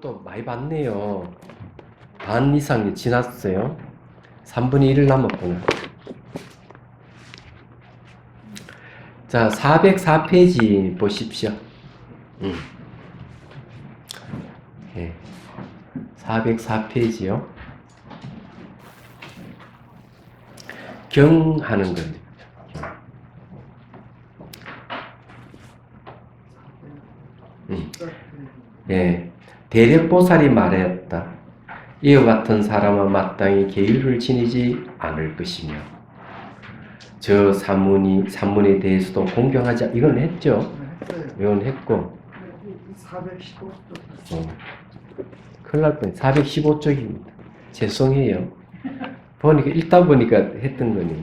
또 많이 봤네요. 반 이상이 지났어요. 3분의 1을 남았구나. 자, 404페이지 보십시오. 예, 404페이지요. 경하는 겁니다. 예, 대력보살이 말하였다. 이와 같은 사람은 마땅히 계율을 지니지 않을 것이며, 저 산문에 대해서도 공경하지, 이건 했죠. 이건 했고, 415쪽. 큰일 날 뻔. 415쪽입니다. 죄송해요. 읽다 보니까 했던 거니.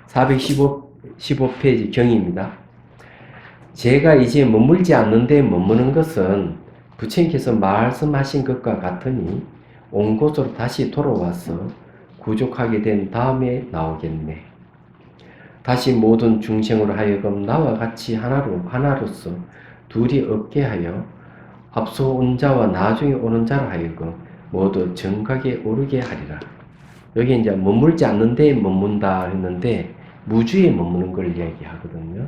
415페이지 경입니다. 제가 이제 머물지 않는데 머무는 것은 부처님께서 말씀하신 것과 같으니 온 곳으로 다시 돌아와서 구족하게 된 다음에 나오겠네. 다시 모든 중생으로 하여금 나와 같이 하나로서 둘이 없게 하여 앞서 온 자와 나중에 오는 자로 하여금 모두 정각에 오르게 하리라. 여기 이제 머물지 않는데 머문다 했는데 무주에 머무는 걸 이야기하거든요.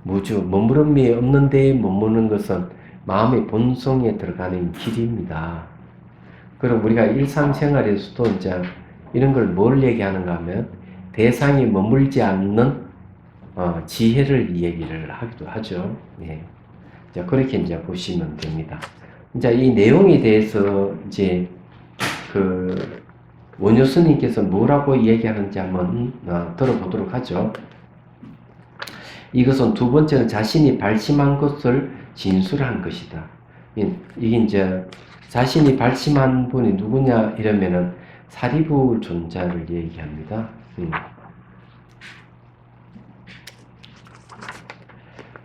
무주, 머무름이 없는데 머무는 것은 마음의 본성에 들어가는 길입니다. 그럼 우리가 일상생활에서도 이제 이런 걸 뭘 얘기하는가 하면 대상이 머물지 않는 지혜를 얘기를 하기도 하죠. 예. 자, 그렇게 이제 보시면 됩니다. 이제 이 내용에 대해서 이제 그 원효 스님께서 뭐라고 얘기하는지 한번 들어보도록 하죠. 이것은 두 번째는 자신이 발심한 것을 진술한 것이다. 이게 이제 자신이 발심한 분이 누구냐 이러면은 사리부 존자를 얘기합니다.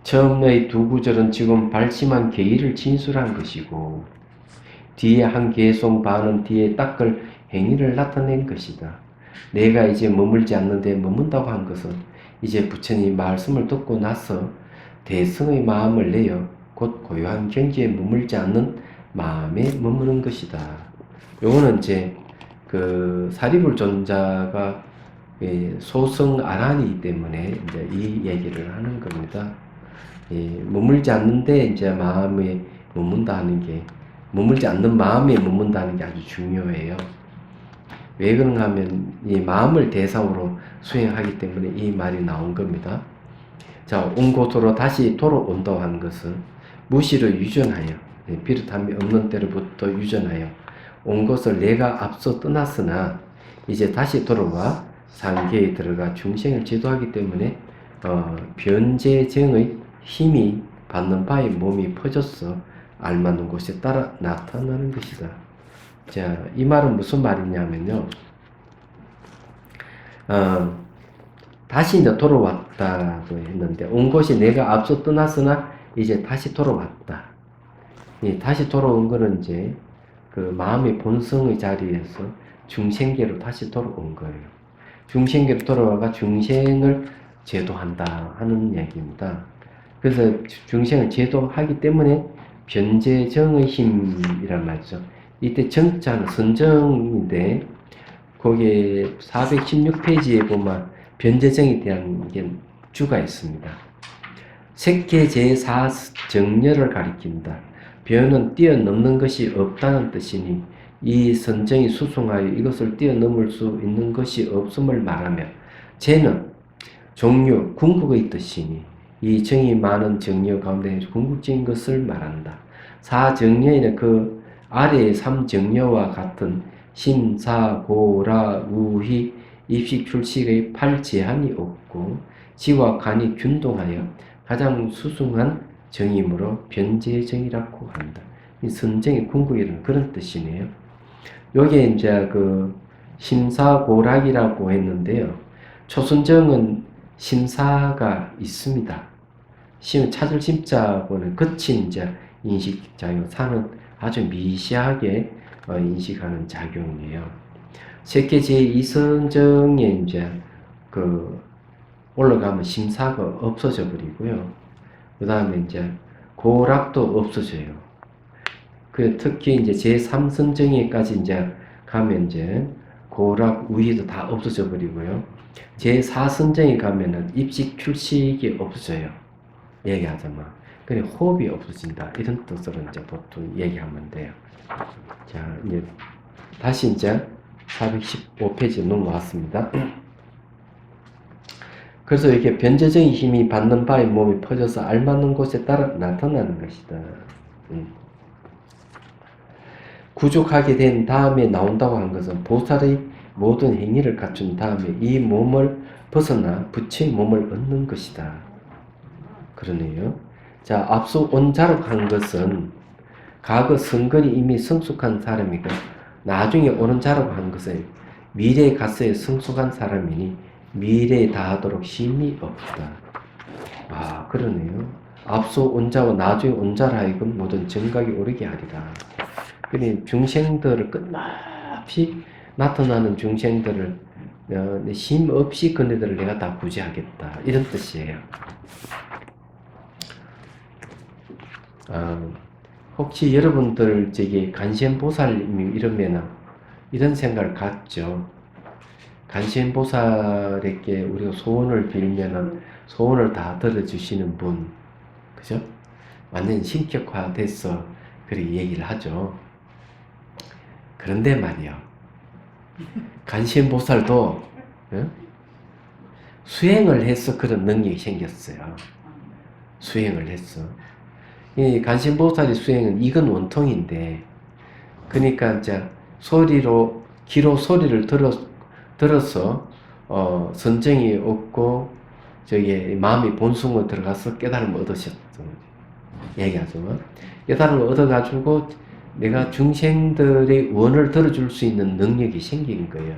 처음의 두 구절은 지금 발심한 계의를 진술한 것이고 뒤에 한 개송 반은 뒤에 닦을 행위를 나타낸 것이다. 내가 이제 머물지 않는데 머문다고 한 것은 이제 부처님 말씀을 듣고 나서 대승의 마음을 내어 곧 고요한 경지에 머물지 않는 마음에 머무는 것이다. 요거는 이제 그 사리불 존자가 소승 아란이기 때문에 이제 이 얘기를 하는 겁니다. 머물지 않는데 이제 마음에 머문다 하는 게 머물지 않는 마음에 머문다는 게 아주 중요해요. 왜 그런가 하면 이 마음을 대상으로 수행하기 때문에 이 말이 나온 겁니다. 자, 온 곳으로 다시 돌아온다고 하는 것은 무시를 유전하여 비릇함이 없는 때로부터 유전하여 온 것을 내가 앞서 떠났으나 이제 다시 돌아와 상계에 들어가 중생을 지도하기 때문에 변제정의 힘이 받는 바에 몸이 퍼져서 알맞는 곳에 따라 나타나는 것이다. 자, 이 말은 무슨 말이냐면요. 다시 이제 돌아왔다고 했는데, 온 곳이 내가 앞서 떠났으나 이제 다시 돌아왔다. 다시 돌아온 거는 이제 그 마음의 본성의 자리에서 중생계로 다시 돌아온 거예요. 중생계로 돌아와가 중생을 제도한다 하는 얘기입니다. 그래서 중생을 제도하기 때문에 변제정의 힘이란 말이죠. 이때 정자는 선정인데 거기에 416페이지에 보면 변제정에 대한 게 주가 있습니다. 색계 제4정렬을 가리킨다. 변은 뛰어넘는 것이 없다는 뜻이니 이 선정이 수승하여 이것을 뛰어넘을 수 있는 것이 없음을 말하며 제는 종류, 궁극의 뜻이니 이 정이 많은 정려 가운데 궁극적인 것을 말한다. 4정려에는 그 아래의 3정려와 같은 심, 사, 고, 라, 우, 희, 입식, 출식의 8제한이 없고 지와 간이 균동하여 가장 수승한 정이므로 변제정이라고 한다. 이 선정의 궁극이라는 그런 뜻이네요. 여기에 이제 그 심사고락이라고 했는데요. 초선정은 심사가 있습니다. 심, 찾을 심자고는 거친 이제 인식작용, 사는 아주 미시하게 인식하는 작용이에요. 세계 제2선정에 이제 그 올라가면 심사가 없어져 버리고요. 그 다음에 이제 고락도 없어져요. 그 특히 이제 제3선정에까지 이제 가면 이제 고락 우위도 다 없어져 버리고요. 제4선정에 가면은 입식 출식이 없어져요. 얘기하자면. 그래 호흡이 없어진다. 이런 뜻으로 이제 보통 얘기하면 돼요. 자, 이제 다시 이제 415페이지 넘어왔습니다. 그래서 이렇게 변제적인 힘이 받는 바의 몸이 퍼져서 알맞는 곳에 따라 나타나는 것이다. 구족하게 된 다음에 나온다고 한 것은 보살의 모든 행위를 갖춘 다음에 이 몸을 벗어나 부처의 몸을 얻는 것이다. 그러네요. 자, 앞서 온자록 한 것은 과거 성근이 이미 성숙한 사람이고 나중에 오는 자록 한 것은 미래에 가서야 성숙한 사람이니 미래에 다하도록 힘이 없다. 아, 그러네요. 앞서 온자와 나중에 온자라 하여금 모든 정각이 오르게 하리라. 그러니 중생들을 끝없이 나타나는 중생들을 힘 없이 그네들을 내가 다 구제하겠다. 이런 뜻이에요. 혹시 여러분들 저기 간시현보살님 이러면은 이런 생각을 갖죠. 간시현보살에게 우리가 소원을 빌면은 소원을 다 들어주시는 분, 그죠? 완전 신격화돼서 그렇게 얘기를 하죠. 그런데 말이요. 간시현보살도 수행을 해서 그런 능력이 생겼어요. 수행을 했어. 이 간신보살의 수행은 이건 원통인데, 그러니까 이제 귀로 소리를 들어서 선정이 없고 저기 마음이 본성으로 들어가서 깨달음을 얻으셨던 얘기하죠. 깨달음을 얻어가지고 내가 중생들의 원을 들어줄 수 있는 능력이 생긴 거예요.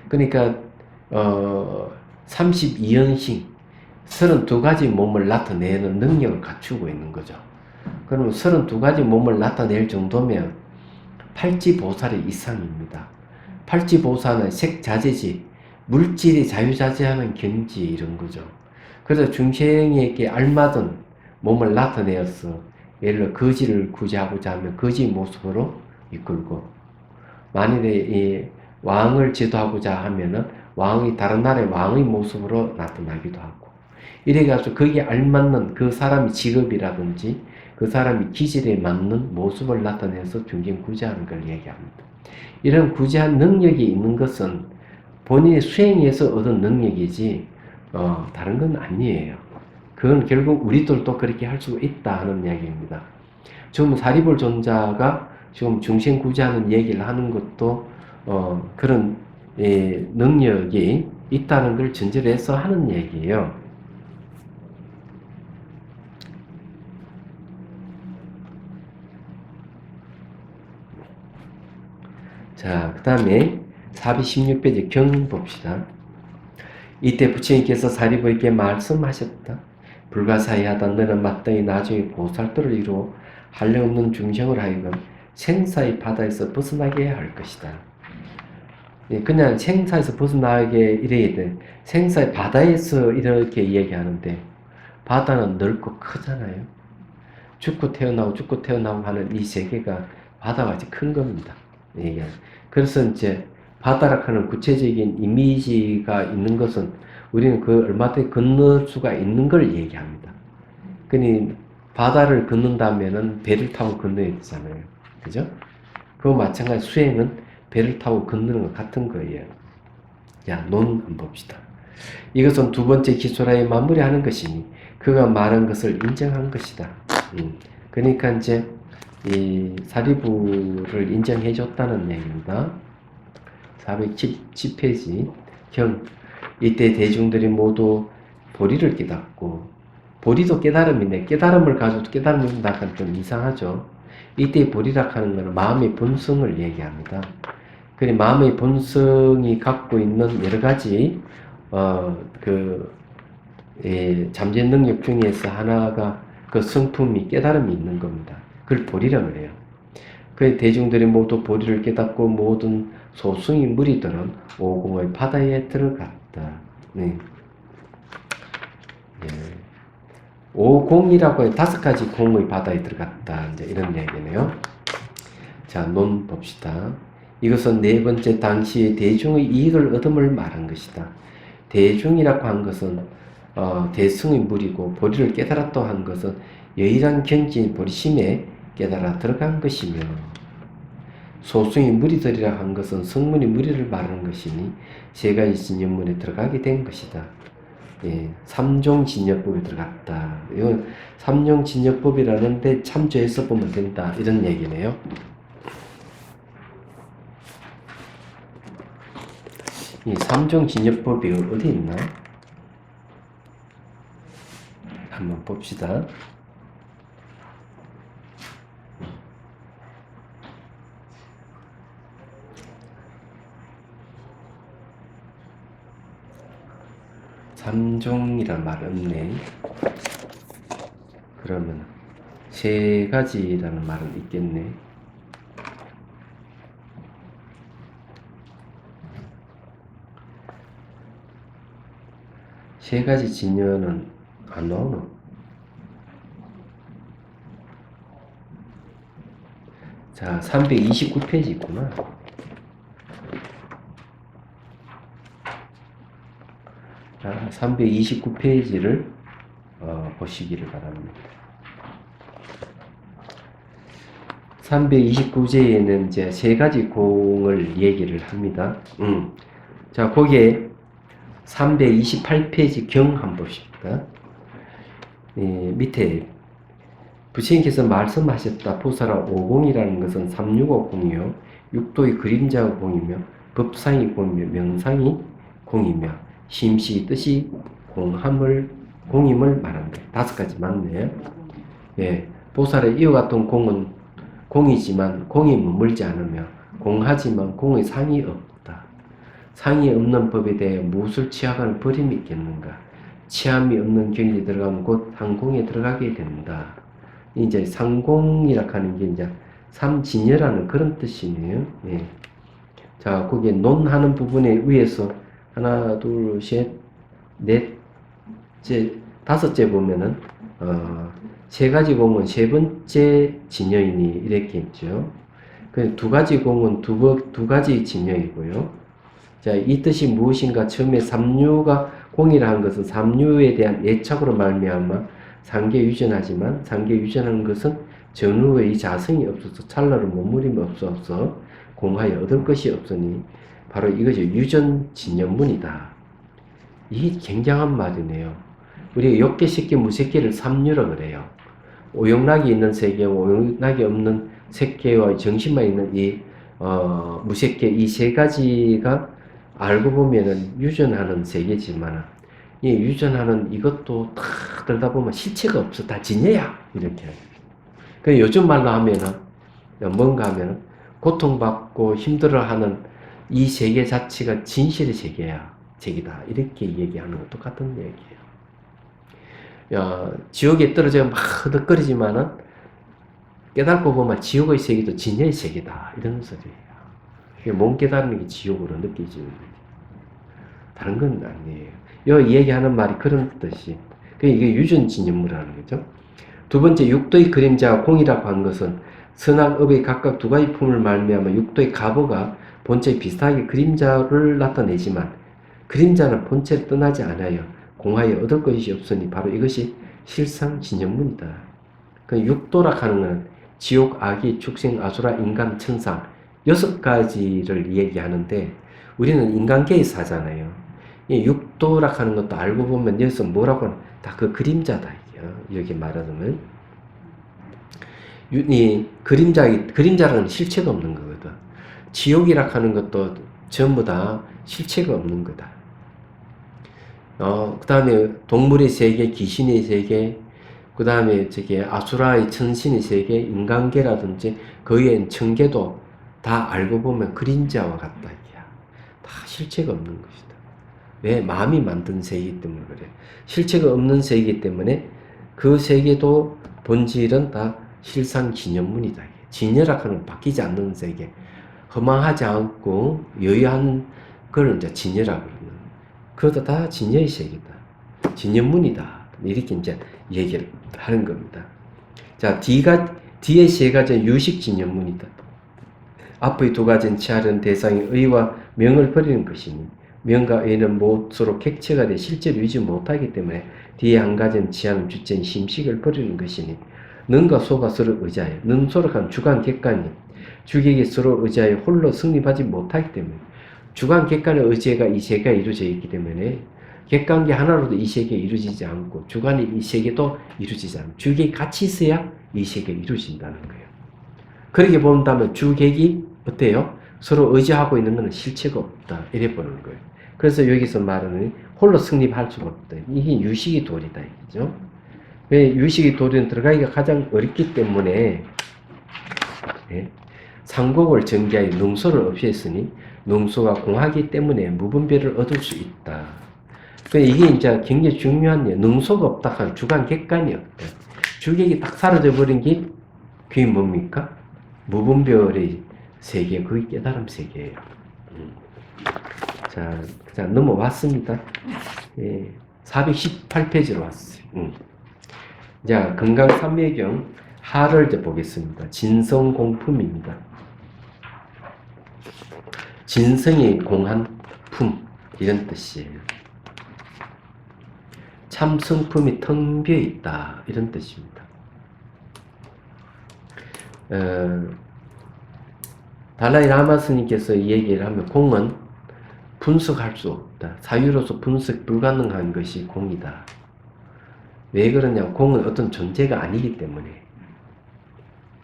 그러니까 32연신 32가지 몸을 나타내는 능력을 갖추고 있는 거죠. 그러면 32가지 몸을 나타낼 정도면 팔지보살의 이상입니다. 팔지보살은 색자재지, 물질이 자유자재하는 경지 이런 거죠. 그래서 중생에게 알맞은 몸을 나타내어서 예를 들어 거지를 구제하고자 하면 거지 모습으로 이끌고, 만일에 이 왕을 제도하고자 하면은 왕이 다른 나라의 왕의 모습으로 나타나기도 하고, 이래가지고 거기에 알맞는 그 사람의 직업이라든지 그 사람이 기질에 맞는 모습을 나타내서 중생 구제하는 걸 얘기합니다. 이런 구제한 능력이 있는 것은 본인의 수행에서 얻은 능력이지 다른 건 아니에요. 그건 결국 우리들도 그렇게 할 수 있다 하는 이야기입니다. 지금 사리불 존자가 지금 중생 구제하는 얘기를 하는 것도 그런 능력이 있다는 걸 전제로 해서 하는 얘기예요. 자, 그 다음에 416페이지 경 봅시다. 이때 부처님께서 사리부에게 말씀하셨다. 불가사의하다. 너는 마땅히 나중에 보살도를 이루어 한량없는 중생을 하여금 생사의 바다에서 벗어나게 할 것이다. 그냥 생사에서 벗어나게 이래야 돼. 생사의 바다에서 이렇게 얘기하는데 바다는 넓고 크잖아요. 죽고 태어나고 하는 이 세계가 바다같이 큰 겁니다. 그래서 이제 바다라 하는 구체적인 이미지가 있는 것은 우리는 그 얼마든지 건널 수가 있는 걸 얘기합니다. 그러니 바다를 건넌다면은 배를 타고 건너야 되잖아요. 그죠? 그거 마찬가지 수행은 배를 타고 건너는 것 같은 거예요. 자, 논 한번 봅시다. 이것은 두 번째 기소라에 마무리하는 것이니 그가 말한 것을 인정한 것이다. 그러니까 이제 이 사리부를 인정해 줬다는 얘기입니다. 410페이지 경. 이때 대중들이 모두 보리를 깨닫고, 보리도 깨달음인데 깨달음을 가지고 깨달음을 준다는 좀 이상하죠. 이때 보리라 하는 것은 마음의 본성을 얘기합니다. 그래 마음의 본성이 갖고 있는 여러 가지 잠재 능력 중에서 하나가 그 성품이 깨달음이 있는 겁니다. 그걸 보리라고 해요. 그 대중들이 모두 보리를 깨닫고 모든 소승이 무리들은 오공의 바다에 들어갔다. 네. 예. 오공이라고 해 5가지 공의 바다에 들어갔다. 이제 이런 얘기네요. 자, 논 봅시다. 이것은 네 번째 당시의 대중의 이익을 얻음을 말한 것이다. 대중이라고 한 것은 대승의 무리고 보리를 깨달았다 한 것은 여일한 경지인 보리심에 깨달아 들어간 것이며 소승의 무리들이라 한 것은 성문의 무리를 말하는 것이니 세 가지 진여문에 들어가게 된 것이다. 예, 삼종진여법에 들어갔다. 이건 삼종진여법이라는데 참조해서 보면 된다. 이런 얘기네요. 이 삼종진여법이 어디 있나? 한번 봅시다. 삼종이란 말 없네. 그러면 세 가지라는 말은 있겠네. 세 가지 진여는 안 나오노? 자, 329페이지 있구나. 자, 329페이지를 보시기를 바랍니다. 329제에는 이제 세 가지 공을 얘기를 합니다. 자, 거기에 328페이지 경 한번 봅시다. 밑에 부처님께서 말씀하셨다. 보살아 오공이라는 것은 365공이요. 육도의 그림자의 공이며 법상의 공이며 명상의 공이며 심시 뜻이 공임을 말한다. 5가지 맞네요. 예, 보살의 이와 같은 공은 공이지만 공이 머물지 않으며 공하지만 공의 상이 없다. 상이 없는 법에 대해 무엇을 취하거나 버림이 있겠는가? 취함이 없는 경지에 들어가면 곧 상공에 들어가게 된다. 이제 상공이라 하는 게 이제 삼진여라는 그런 뜻이네요. 예. 자, 거기에 논하는 부분에 위에서 하나, 둘, 셋, 넷째, 5째 보면은 세 가지 공은 세 번째 진여이니 이렇게 있죠. 그 2가지 공은 두 가지 진여이고요. 자, 이 뜻이 무엇인가? 처음에 삼류가 공이라 한 것은 삼류에 대한 애착으로 말미암아 상계 유전하지만 상계 유전하는 것은 전후의 자성이 없어서 찰나로 머무림이 없어서 공하여 얻을 것이 없으니 바로 이것이 유전진연문이다. 이 굉장한 말이네요. 우리가 욕계, 식계, 무색계를 삼류라 그래요. 오용락이 있는 세계, 오용락이 없는 색계와 정신만 있는 이 무색계 이 세 가지가 알고 보면은 유전하는 세계지만 이 유전하는 이것도 다 들다 보면 실체가 없어. 다 진여야. 이렇게. 그 요즘 말로 하면은 뭔가 하면은 고통받고 힘들어하는 이 세계 자체가 진실의 세계야. 세계다. 이렇게 얘기하는 것도 똑같은 얘기예요. 지옥에 떨어져 막 허덕거리지만은 깨닫고 보면 지옥의 세계도 진여의 세계다. 이런 소리예요. 못 깨닫는 게 지옥으로 느껴지는 거지. 다른 건 아니에요. 요 얘기하는 말이 그런 뜻이. 이게 유전진연무라는 거죠. 두 번째, 육도의 그림자가 공이라고 한 것은 선악업의 각각 2가지 품을 말미암아 육도의 가보가 본체에 비슷하게 그림자를 나타내지만 그림자는 본체를 떠나지 않아요. 공하여 얻을 것이 없으니 바로 이것이 실상진연문이다. 그 육도라 하는 것은 지옥, 악이, 축생, 아수라, 인간, 천상 6가지를 얘기하는데 우리는 인간계에 사잖아요. 이 육도라 하는 것도 알고 보면 여기서 뭐라고 하는 다 그 그림자다. 여기 말하자면 이 그림자라는 실체가 없는 거거든. 지옥이라 하는 것도 전부 다 실체가 없는 거다. 그 다음에 동물의 세계, 귀신의 세계, 그 다음에 아수라의 천신의 세계, 인간계라든지 거기엔 천계도 다 알고 보면 그림자와 같다. 다 실체가 없는 것이다. 왜? 마음이 만든 세계이기 때문에 그래. 실체가 없는 세계이기 때문에 그 세계도 본질은 다 실상진연문이다. 진여라 하는 바뀌지 않는 세계. 허망하지 않고 여유한 걸 이제 진여라고 그러는. 그것도 다 진여의 세계다. 진연문이다. 이렇게 이제 얘기를 하는 겁니다. 자, 뒤에 세 가지는 유식진연문이다. 앞의 두 가지는 취하려는 대상의 의와 명을 버리는 것이니 명과 의는 모쪼록 객체가 돼 실제로 유지 못하기 때문에 뒤에 한 가지는 취하는 주체인 심식을 버리는 것이니 능과 소가 서로 의지하여 능소록한 주관 객관이 주객이 서로 의지하여 홀로 성립하지 못하기 때문에 주관 객관의 의지가 이 세계가 이루어져 있기 때문에 객관계 하나로도 이 세계가 이루어지지 않고 주관이 이 세계도 이루어지지 않고 주객이 같이 있어야 이 세계가 이루어진다는 거예요. 그렇게 본다면 주객이 어때요? 서로 의지하고 있는 것은 실체가 없다. 이래 보는 거예요. 그래서 여기서 말하는 홀로 승립할 수가 없다. 이게 유식이 도리다. 이거죠. 왜 유식이 도리는 들어가기가 가장 어렵기 때문에 네? 상곡을 전개하여 능소를 없애으니 능소가 공하기 때문에 무분별을 얻을 수 있다. 이게 이제 굉장히 중요한 게 능소가 없다 하면 주관 객관이 없다. 주객이 딱 사라져버린 게 그게 뭡니까? 무분별의 세계, 그게 깨달음 세계예요. 자, 넘어왔습니다. 예, 418페이지로 왔어요. 자, 금강산매경 하를 이제 보겠습니다. 진성공품입니다. 진성이 공한 품, 이런 뜻이에요. 참 성품이 텅 비어 있다, 이런 뜻입니다. 달라이 라마 스님께서 이 얘기를 하면 공은 분석할 수 없다. 사유로서 분석 불가능한 것이 공이다. 왜 그러냐? 공은 어떤 존재가 아니기 때문에.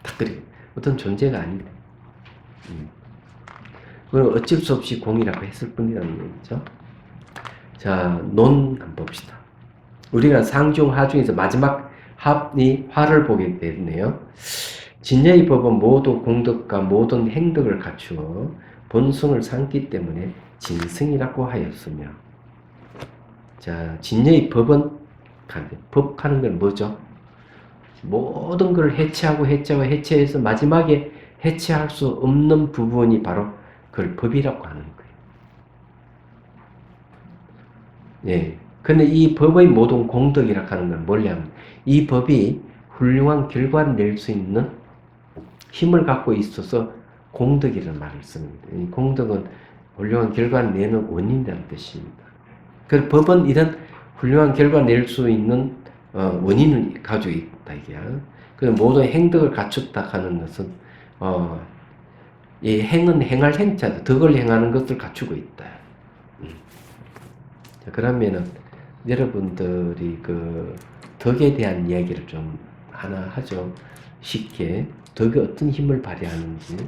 딱 그래. 어떤 존재가 아니다. 그럼 어쩔 수 없이 공이라고 했을 뿐이라는 얘기죠. 자, 논 한번 봅시다. 우리가 상중 하중에서 마지막 합이 화를 보게 됐네요. 진여의 법은 모두 공덕과 모든 행덕을 갖추어 본성을 삼기 때문에 진성이라고 하였으며, 자, 진여의 법은 법하는 건 뭐죠? 모든 걸 해체해서 마지막에 해체할 수 없는 부분이 바로 그걸 법이라고 하는 거예요. 예. 근데 이 법의 모든 공덕이라고 하는 건 뭐냐면 이 법이 훌륭한 결과를 낼 수 있는 힘을 갖고 있어서 공덕이라는 말을 씁니다. 이 공덕은 훌륭한 결과를 내는 원인이라는 뜻입니다. 그 법은 이런 훌륭한 결과를 낼 수 있는 원인을 가지고 있다 이게야. 그래서 모든 행덕을 갖췄다 하는 것은 이 행은 행할 행자다. 덕을 행하는 것을 갖추고 있다. 자, 그러면은 여러분들이 그 덕에 대한 이야기를 좀 하나 하죠. 쉽게 덕이 어떤 힘을 발휘하는지.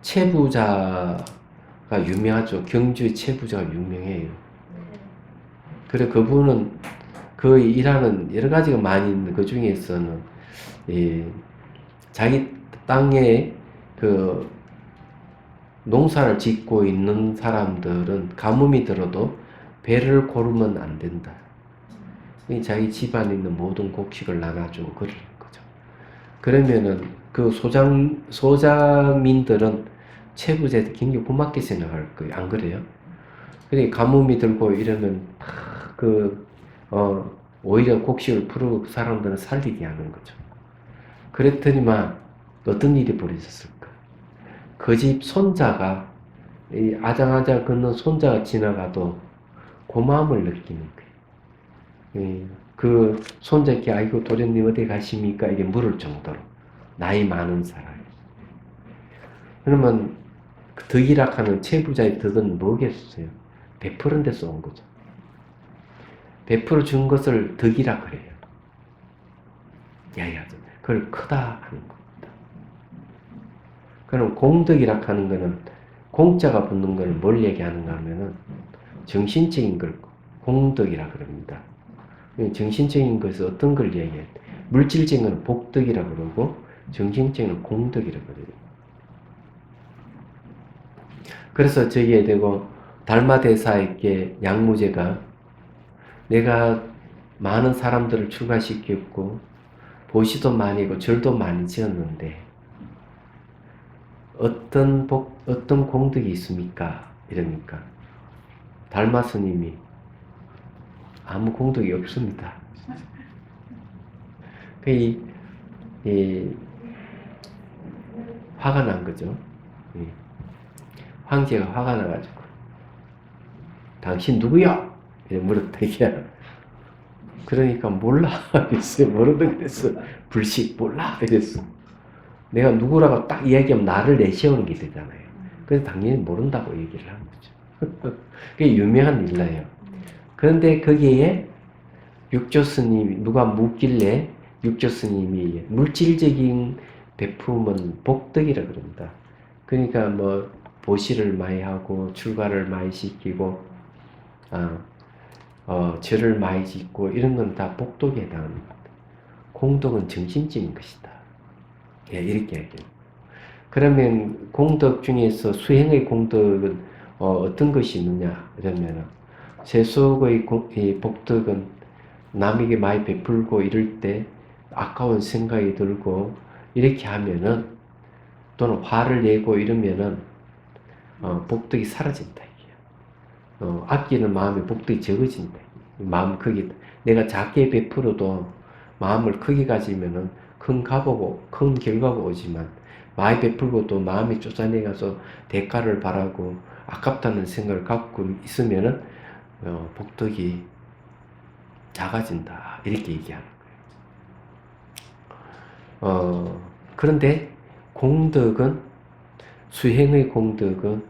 채부자가 유명하죠. 경주의 채부자가 유명해요. 그래 그분은 그 일하는 여러 가지가 많이 있는데 그 중에서는 자기 땅에 그 농사를 짓고 있는 사람들은 가뭄이 들어도 배를 고르면 안 된다. 자기 집안에 있는 모든 곡식을 나눠주고 그러는 거죠. 그러면은 그 소자민들은 채부자한테 굉장히 고맙게 생각할 거예요. 안 그래요? 그러니까 가뭄이 들고 이러면 오히려 곡식을 풀어 사람들은 살리게 하는 거죠. 그랬더니만 어떤 일이 벌어졌을까? 그 집 손자가 이 아장아장 걷는 손자가 지나가도 고마움을 느끼는 거예요. 그 손자께 아이고 도련님 어디 가십니까? 이게 물을 정도로 나이 많은 사람. 그러면 그 덕이락하는 채부자의 덕은 뭐겠어요? 베푸는 데서 온 거죠. 베풀어 준 것을 덕이라 그래요. 야야, 그걸 크다 하는 겁니다. 그럼 공덕이라 하는 거는 공자가 붙는 걸 뭘 얘기하는가 하면은 정신적인 걸 공덕이라 그럽니다. 정신적인 것은 어떤 걸 얘기해요? 물질적인 건 복덕이라 그러고 정신적인 건 공덕이라 그래요. 그래서 저기에 대고 달마대사에게 양무제가 내가 많은 사람들을 출가시켰고 보시도 많이 고 절도 많이 지었는데 어떤 공덕이 있습니까? 이러니까 달마 스님이 아무 공덕이 없습니다. 화가 난 거죠. 예. 황제가 화가 나가지고 당신 누구야? 이렇게 물었다 이게. 그러니까 몰라 이랬어요. 모르는 그랬어. 불식 몰라 이랬어. 내가 누구라고 딱 이야기하면 나를 내세우는 게 되잖아요. 그래서 당연히 모른다고 얘기를 하는 거죠. 그게 유명한 일화예요. 그런데 거기에 육조 스님이 누가 묻길래 육조 스님이 물질적인 베품은 복덕이라 그럽니다. 그러니까 뭐 보시를 많이 하고 출가를 많이 시키고 절을 많이 짓고 이런 건 다 복덕에 해당합니다. 공덕은 정신적인 것이다. 예, 이렇게 얘기해요. 그러면 공덕 중에서 수행의 공덕은 어떤 것이 있느냐 이러면 세속의 복덕은 남에게 많이 베풀고 이럴 때 아까운 생각이 들고 이렇게 하면은 또는 화를 내고 이러면은 복덕이 사라진다 이게요. 아끼는 마음에 복덕이 적어진다. 마음 크기 내가 작게 베풀어도 마음을 크게 가지면은 큰 결과가 오지만 많이 베풀고 또 마음이 쫓아내가서 대가를 바라고 아깝다는 생각을 갖고 있으면은 복덕이 작아진다 이렇게 얘기하는 거예요. 그런데 공덕은 수행의 공덕은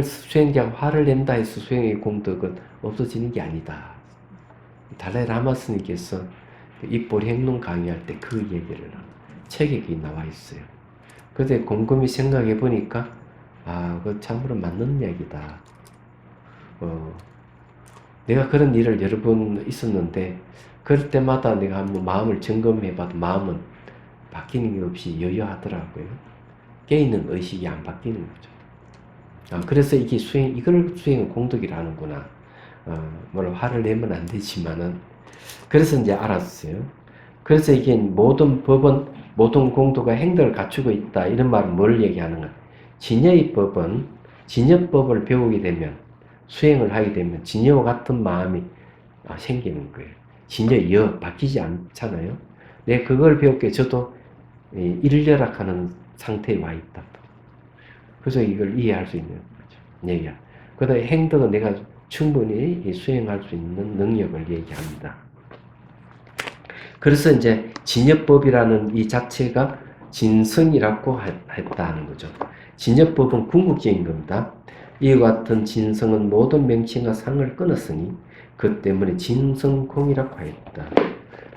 수행자가 화를 낸다 해서 수행의 공덕은 없어지는 게 아니다. 달라이 라마 스님께서 입볼 행론 강의할 때 그 얘기를 책에 나와 있어요. 그런데 곰곰이 생각해 보니까 그 참으로 맞는 이야기다. 내가 그런 일을 여러 번 있었는데 그럴 때마다 내가 한번 마음을 점검해봐도 마음은 바뀌는 게 없이 여여하더라고요. 깨있는 의식이 안 바뀌는 거죠. 그래서 이게 이걸 수행은 공덕이라는구나. 물론 화를 내면 안 되지만은 그래서 이제 알았어요. 그래서 이게 모든 법은 모든 공덕과 행덕을 갖추고 있다 이런 말은 뭘 얘기하는가? 진여법을 배우게 되면 수행을 하게 되면 진여와 같은 마음이 생기는 거예요. 진여 바뀌지 않잖아요. 내가 그걸 배웠기에 저도 일려락하는 상태에 와 있다. 그래서 이걸 이해할 수 있는 거죠. 얘기야. 그다음에 행덕은 내가 충분히 수행할 수 있는 능력을 얘기합니다. 그래서 이제 진여법이라는 이 자체가 진성이라고 했다는 거죠. 진여법은 궁극적인 겁니다. 이와 같은 진성은 모든 명칭과 상을 끊었으니 그 때문에 진성공이라고 하였다.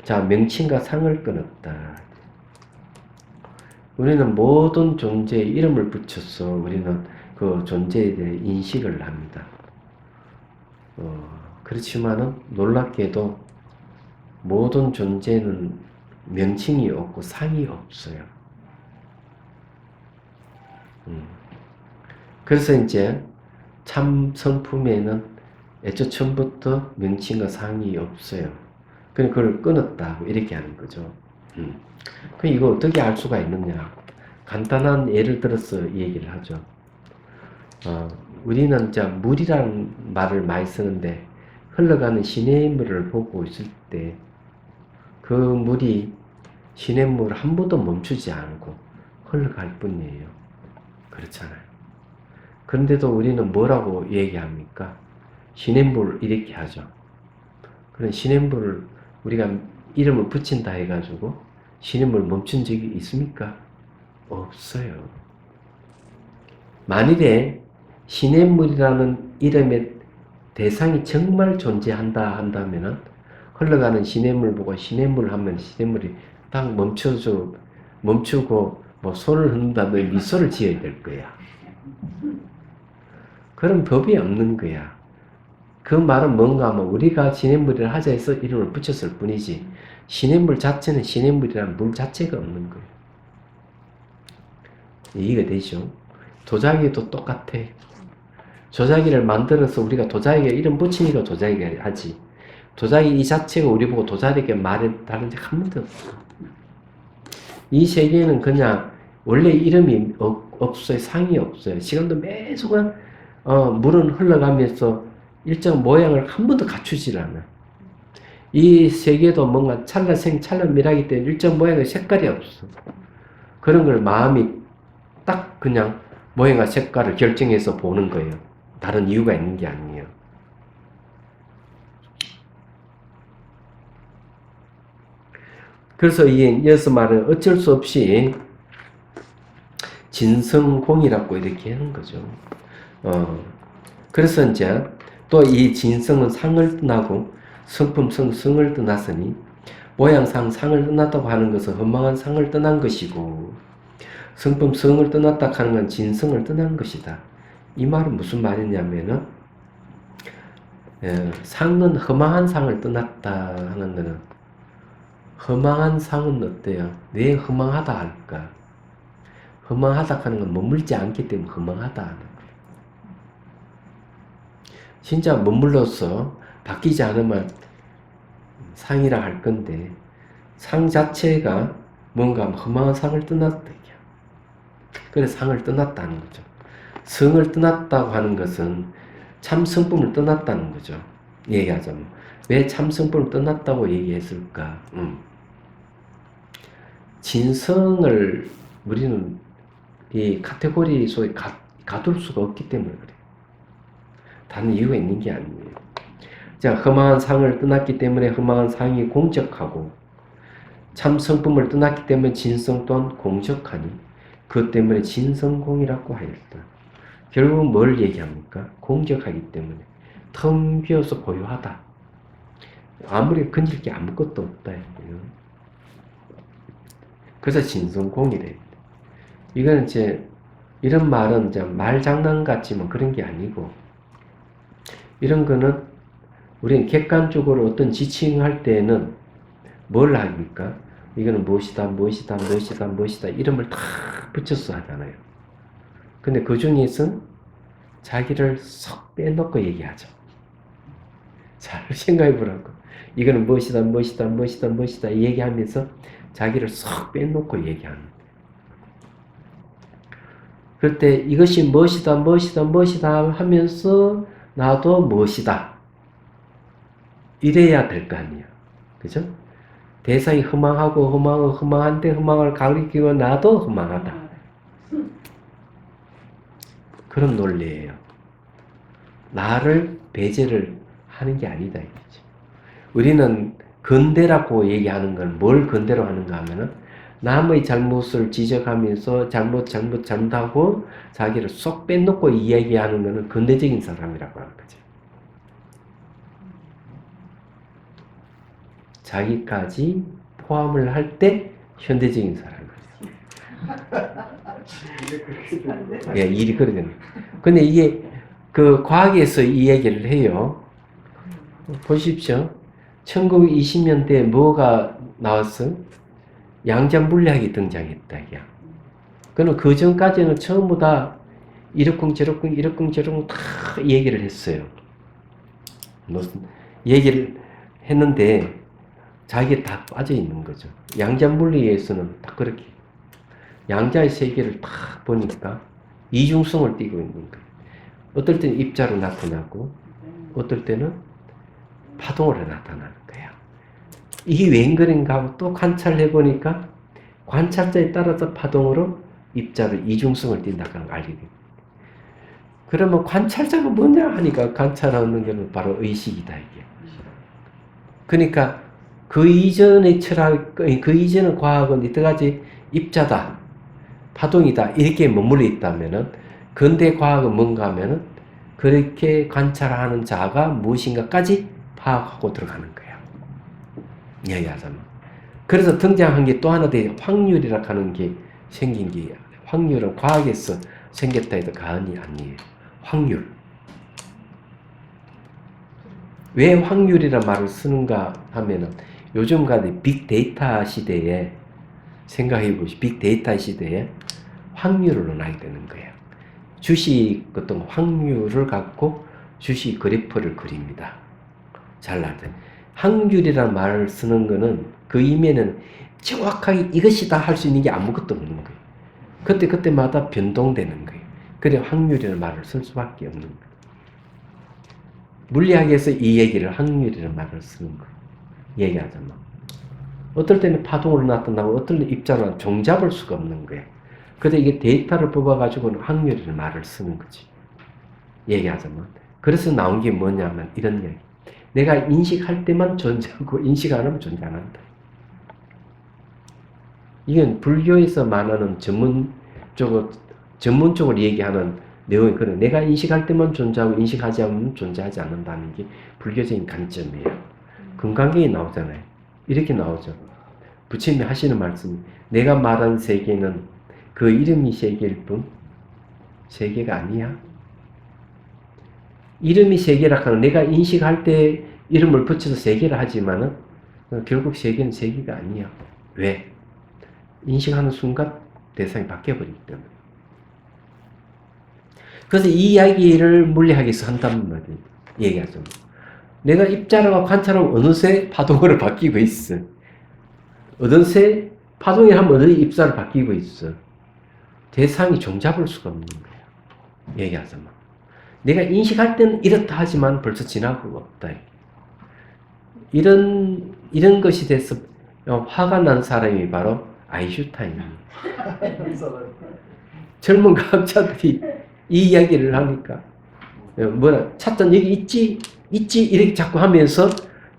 자, 명칭과 상을 끊었다. 우리는 모든 존재에 이름을 붙여서 우리는 그 존재에 대해 인식을 합니다. 그렇지만은 놀랍게도 모든 존재는 명칭이 없고 상이 없어요. 그래서 이제 참 성품에는 애초 처음부터 명칭과 상이 없어요. 그걸 끊었다고 이렇게 하는 거죠. 그럼 이거 어떻게 알 수가 있느냐? 간단한 예를 들어서 얘기를 하죠. 우리는 이제 물이라는 말을 많이 쓰는데 흘러가는 시냇물을 보고 있을 때 그 물이 시냇물을 한 번도 멈추지 않고 흘러갈 뿐이에요. 그렇잖아요. 그런데도 우리는 뭐라고 얘기합니까? 시냇물 이렇게 하죠. 그런 시냇물을 우리가 이름을 붙인다 해가지고 시냇물 멈춘 적이 있습니까? 없어요. 만일에 시냇물이라는 이름의 대상이 정말 존재한다 한다면은 흘러가는 시냇물 보고 시냇물 하면 시냇물이 딱 멈추고 뭐 손을 흔든다든지 미소를 지어야 될 거야. 그런 법이 없는 거야. 그 말은 뭔가 하면 우리가 시냇물이라 하자 해서 이름을 붙였을 뿐이지 시냇물 자체는 시냇물이라는 물 자체가 없는 거예요. 이해가 되죠? 도자기도 똑같아. 도자기를 만들어서 우리가 도자기에 이름 붙이니까 도자기가 하지. 도자기 이 자체가 우리 보고 도자기에게 말해 다른 적 한 번도 없어. 이 세계는 그냥 원래 이름이 없어요. 상이 없어요. 시간도 매 순간 물은 흘러가면서 일정 모양을 한 번도 갖추질 않아. 이 세계도 뭔가 찰나미락이 때문에 일정 모양의 색깔이 없어. 그런 걸 마음이 딱 그냥 모양과 색깔을 결정해서 보는 거예요. 다른 이유가 있는 게 아니에요. 그래서 이어서 말은 어쩔 수 없이 진성공이라고 이렇게 하는 거죠. 그래서 이제 또 이 진성은 상을 떠나고 성품성 성을 떠났으니 모양상 상을 떠났다고 하는 것은 허망한 상을 떠난 것이고 성품성을 떠났다 하는 건 진성을 떠난 것이다. 이 말은 무슨 말이냐면은 상은 허망한 상을 떠났다 하는 거는 허망한 상은 어때요? 왜 허망하다 할까? 허망하다 하는 건 머물지 않기 때문에 허망하다 하는 거예요. 진짜 머물러서 바뀌지 않으면 상이라 할 건데 상 자체가 뭔가 허망한 상을 떠났다. 그래서 상을 떠났다는 거죠. 성을 떠났다고 하는 것은 참 성품을 떠났다는 거죠. 얘기하자면 왜 참 성품을 떠났다고 얘기했을까? 진성을 우리는 이 카테고리 속에 가둘 수가 없기 때문에 그래요. 다른 이유가 있는 게 아니에요. 자, 허망한 상을 떠났기 때문에 허망한 상이 공적하고 참 성품을 떠났기 때문에 진성 또한 공적하니 그것 때문에 진성공이라고 하였다. 결국 뭘 얘기합니까? 공적하기 때문에 텅 비어서 고요하다. 아무리 건질 게 아무것도 없다. 그래서 진성공이래. 이거는 이제 이런 말은 이제 말장난 같지만 그런 게 아니고 이런 거는 우리는 객관적으로 어떤 지칭할 때는 뭘 합니까? 이거는 무엇이다, 무엇이다, 무엇이다, 무엇이다 이름을 다 붙여서 하잖아요. 근데 그 중에서 자기를 쏙 빼놓고 얘기하죠. 잘 생각해 보라고. 이거는 무엇이다, 무엇이다, 무엇이다, 무엇이다 얘기하면서 자기를 쏙 빼놓고 얘기하는 거예요. 그럴 때 이것이 무엇이다, 무엇이다, 무엇이다 하면서 나도 무엇이다. 이래야 될 거 아니에요. 그죠? 대상이 허망하고 허망한데 허망을 가리키고 나도 허망하다. 그런 논리예요. 나를 배제를 하는 게 아니다 이거죠. 우리는 근대라고 얘기하는 건 뭘 근대로 하는가 하면은 남의 잘못을 지적하면서 잘못하고 자기를 쏙 빼놓고 이야기하는 것은 근대적인 사람이라고 하는 거죠. 자기까지 포함을 할 때 현대적인 사람이에요. 예, 일이 그러거든요. 근데 이게 그 과학에서 이 얘기를 해요. 보십시오. 1920년대에 뭐가 나왔어? 양자 물리학이 등장했다. 그는 그 전까지는 전부 다 이러쿵저러쿵 다 얘기를 했어요. 무슨 얘기를 했는데 자기에 다 빠져 있는 거죠. 양자 물리에서는 다 그렇게 양자의 세계를 딱 보니까 이중성을 띠고 있는 거예요. 어떨 때는 입자로 나타나고 어떨 때는 파동으로 나타나는 거예요. 이게 웬 그런가 하고 또 관찰해 보니까 관찰자에 따라서 파동으로 입자로 이중성을 띈다는 걸 알게 됩니다. 그러면 관찰자가 뭐냐 하니까 관찰하는 것은 바로 의식이다 이게. 그러니까 그 이전의 철학, 그 이전의 과학은 이때까지 입자다, 파동이다 이렇게 머물러 있다면은 근대 과학은 뭔가 하면은 그렇게 관찰하는 자가 무엇인가까지 파악하고 들어가는 거예요. 이야기하자면. 그래서 등장한 게 또 하나 더 확률이라고 하는 게 생긴 게 확률은 과학에서 생겼다 해도 과언이 아니에요. 확률. 왜 확률이라는 말을 쓰는가 하면은 요즘 같은 빅데이터 시대에 생각해 보시 빅데이터 시대에 확률을 논하게 되는 거예요. 주식 어떤 확률을 갖고 주식 그래프를 그립니다. 잘 알죠. 확률이라는 말을 쓰는 거는 그 의미에는 정확하게 이것이다 할 수 있는 게 아무것도 없는 거예요. 그때마다 변동되는 거예요. 그래 확률이라는 말을 쓸 수밖에 없는 거예요. 물리학에서 이 얘기를 확률이라는 말을 쓰는 거예요. 얘기하자면. 어떨 때는 파동으로 나타나고 어떨 때는 입자로 종잡을 수가 없는 거예요. 근데 이게 데이터를 뽑아가지고는 확률이라는 말을 쓰는 거지. 얘기하자면. 그래서 나온 게 뭐냐면 이런 얘기. 내가 인식할 때만 존재하고 인식 안 하면 존재 안 한다. 이건 불교에서 말하는 전문적으로 얘기하는 내용이 그래. 내가 인식할 때만 존재하고 인식하지 않으면 존재하지 않는다는 게 불교적인 관점이에요. 금강경에 나오잖아요. 이렇게 나오죠. 부처님이 하시는 말씀이 내가 말한 세계는 그 이름이 세계일 뿐 세계가 아니야. 이름이 세계라 하는 내가 인식할 때 이름을 붙여서 세계라 하지만은 결국 세계는 세계가 아니야. 왜? 인식하는 순간 대상이 바뀌어버리기 때문에. 그래서 이 이야기를 물리학에서 한단 말이에요. 얘기하죠. 내가 입자라고 관찰하면 어느새 파동으로 바뀌고 있어. 어느새 파동이 하면 어느새 입자로 바뀌고 있어. 대상이 종잡을 수가 없는 거야. 얘기하자면. 내가 인식할 때는 이렇다 하지만 벌써 지나고 없다. 이런 것이 돼서 화가 난 사람이 바로 아인슈타인입니다. 젊은 과학자들이 이 이야기를 하니까 찾던 여기 있지 이렇게 자꾸 하면서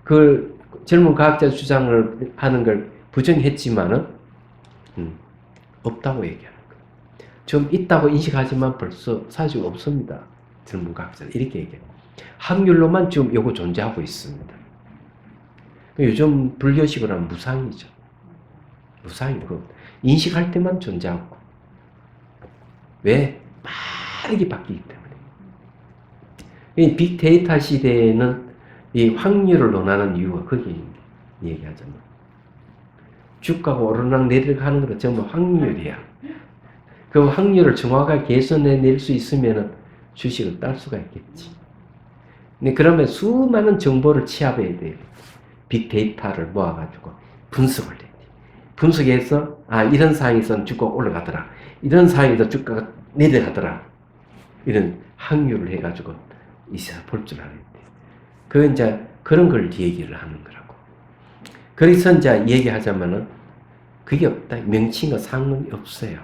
그 젊은 과학자 주장을 하는 걸 부정했지만은 없다고 얘기하는 거예요. 좀 있다고 인식하지만 벌써 사실 없습니다. 젊은 과학자들 이렇게 얘기해요. 확률로만 지금 요거 존재하고 있습니다. 요즘 불교식으로 하면 무상이죠. 무상이고 인식할 때만 존재하고 왜? 빠르게 바뀌기 때문에. 빅데이터 시대에는 이 확률을 논하는 이유가 거기에 얘기하잖아. 주가가 오르락 내리락 하는 건 전부 확률이야. 그 확률을 정확하게 개선해낼 수 있으면 주식을 딸 수가 있겠지. 근데 그러면 수많은 정보를 취합해야 돼요. 빅데이터를 모아가지고 분석을 해야 돼. 분석해서 이런 상황에서는 주가가 올라가더라. 이런 상황에서 주가가 내려가더라. 이런 확률을 해가지고 있어 볼 줄 알아야 돼. 그 이제 그런 걸 얘기를 하는 거라고. 그래서 이제 얘기하자면은 그게 없다. 명칭과 상은 없어요.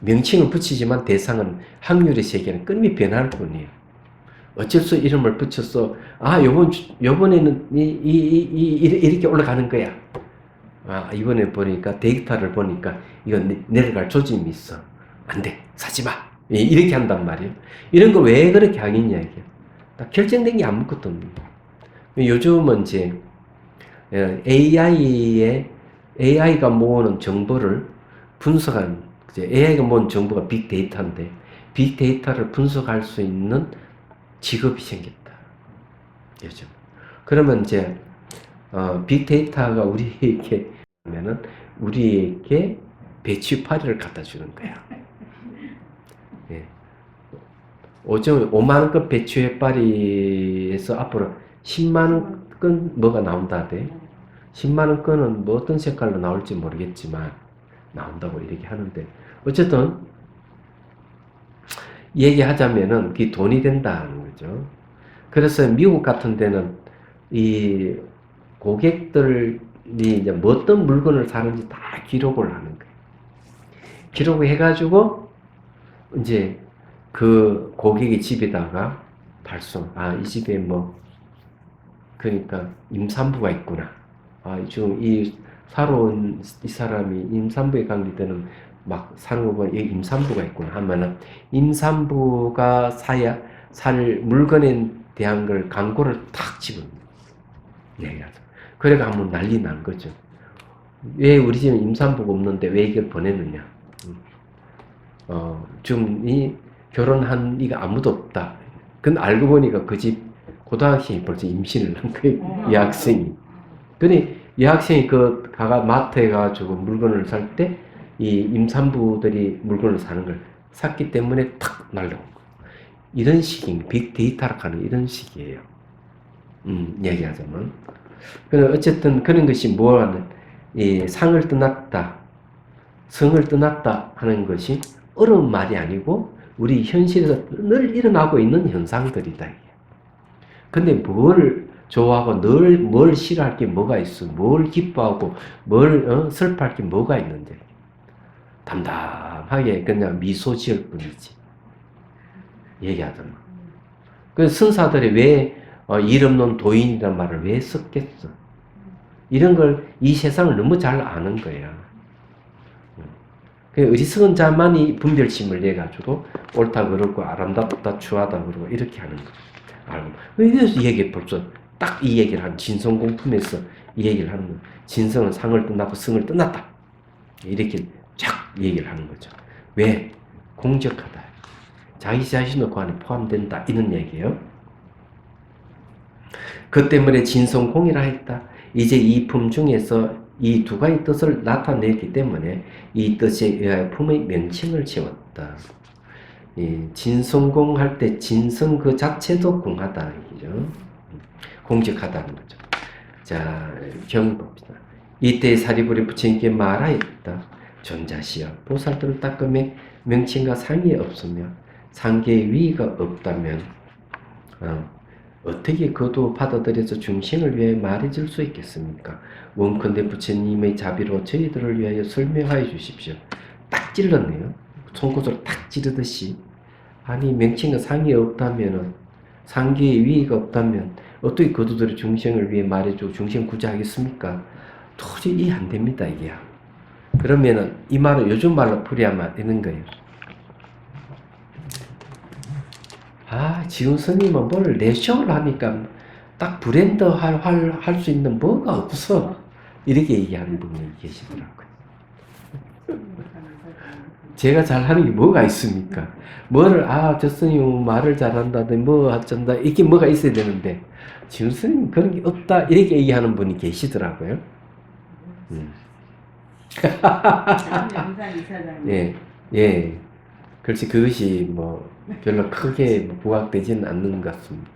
명칭을 붙이지만 대상은 확률의 세계는 끊임이 변할 뿐이에요. 어쩔 수 이름을 붙여서 요번에는 이렇게 올라가는 거야. 이번에 보니까 데이터를 보니까 이건 내려갈 조짐이 있어. 안 돼. 사지 마. 이렇게 한단 말이에요. 이런 거 왜 그렇게 하겠냐 이게. 딱 결정된 게 아무것도 없는 거예요. 요즘은 이제 AI가 모으는 정보를 분석한 AI가 모은 정보가 빅데이터인데 빅데이터를 분석할 수 있는 직업이 생겼다. 요즘. 그러면 이제 빅데이터가 우리에게 하면은 우리에게 배추파리를 갖다 주는 거야. 예. 5만 원급 배추파리에서 앞으로 10만 원권 뭐가 나온다대. 10만 원권은 뭐 어떤 색깔로 나올지 모르겠지만 나온다고 이렇게 하는데 어쨌든 얘기하자면은 그게 돈이 된다는 거죠. 그래서 미국 같은 데는 이 고객들이 이제 뭐 어떤 물건을 사는지 다 기록을 하는 거예요. 기록을 해가지고 이제 그 고객의 집에다가 발송. 이 집에 그러니까 임산부가 있구나. 지금 사러 온 이 사람이 임산부에 관계되는 막 사는 거 보면 여기 임산부가 있구나 하면은 임산부가 살 물건에 대한 걸 광고를 탁 집어넣는 얘기하죠. 그래가 한번 난리 난 거죠. 왜 우리 집에 임산부가 없는데 왜 이걸 보냈느냐. 지금 결혼한 이가 아무도 없다. 근데 알고 보니까 그 집 고등학생이 벌써 임신을 한 거예요. 이 학생이. 근데 이 학생이 가가 마트에 가가지고 물건을 살 때 이 임산부들이 물건을 사는 걸 샀기 때문에 탁 날라온 거예요. 이런 식인 빅데이터라 하는 이런 식이에요. 얘기하자면. 어쨌든 그런 것이 뭐하는 이 상을 떠났다, 성을 떠났다 하는 것이 어려운 말이 아니고 우리 현실에서 늘 일어나고 있는 현상들이다. 근데 뭘 좋아하고 뭘 싫어할 게 뭐가 있어? 뭘 기뻐하고 뭘 슬퍼할 게 뭐가 있는데? 담담하게 그냥 미소 지을 뿐이지. 얘기하더만. 그 선사들이 왜 일 없는 도인이란 말을 왜 썼겠어? 이런 걸 이 세상을 너무 잘 아는 거야. 그 어리석은 자만이 분별심을 내 가지고 옳다 그러고 아름답다 추하다 그러고 이렇게 하는 거. 알고. 그래서 이 얘기 벌써 딱 이 얘기를 하는 진성공품에서 이 얘기를 하는 거. 진성은 상을 떠나고 성을 떠났다. 이렇게 쫙 얘기를 하는 거죠. 왜? 공적하다. 자기 자신도 그 안에 포함된다. 이런 얘기예요. 그 때문에 진성공이라 했다. 이제 이 품 중에서 이 두 가지 뜻을 나타냈기 때문에 이 뜻에 의하여 품의 명칭을 지었다. 진성공 할 때 진성 그 자체도 공하다. 얘기죠. 공적하다는 거죠. 자, 경 봅시다. 이때 사리부리 부처님께 말하였다. 존자시여 보살들을 닦음에 명칭과 상이 없으며 상계의 위의가 없다면 어떻게 그도 받아들여서 중생을 위해 말해줄 수 있겠습니까? 원컨대 부처님의 자비로 저희들을 위하여 설명하여 주십시오. 딱 찔렀네요. 송곳으로 딱 찌르듯이. 아니 명칭과 상이 없다면 상계의 위의가 없다면 어떻게 그도들의 중생을 위해 말해주고 중생 구제하겠습니까? 도저히 이해 안 됩니다 이게. 그러면은 이 말은 요즘 말로 풀이하면 되는 거예요. 지금 스님은 뭘 내쇼를 하니까 딱 브랜드 할 수 있는 뭐가 없어. 이렇게 얘기하는 분이 계시더라고요. 제가 잘하는 게 뭐가 있습니까? 저 스님은 말을 잘한다든 뭐 어쩐다 이게 뭐가 있어야 되는데 지금 스님 그런 게 없다 이렇게 얘기하는 분이 계시더라고요. 예, 예. 그렇지 그것이 뭐 별로 크게 부각되지는 않는 것 같습니다.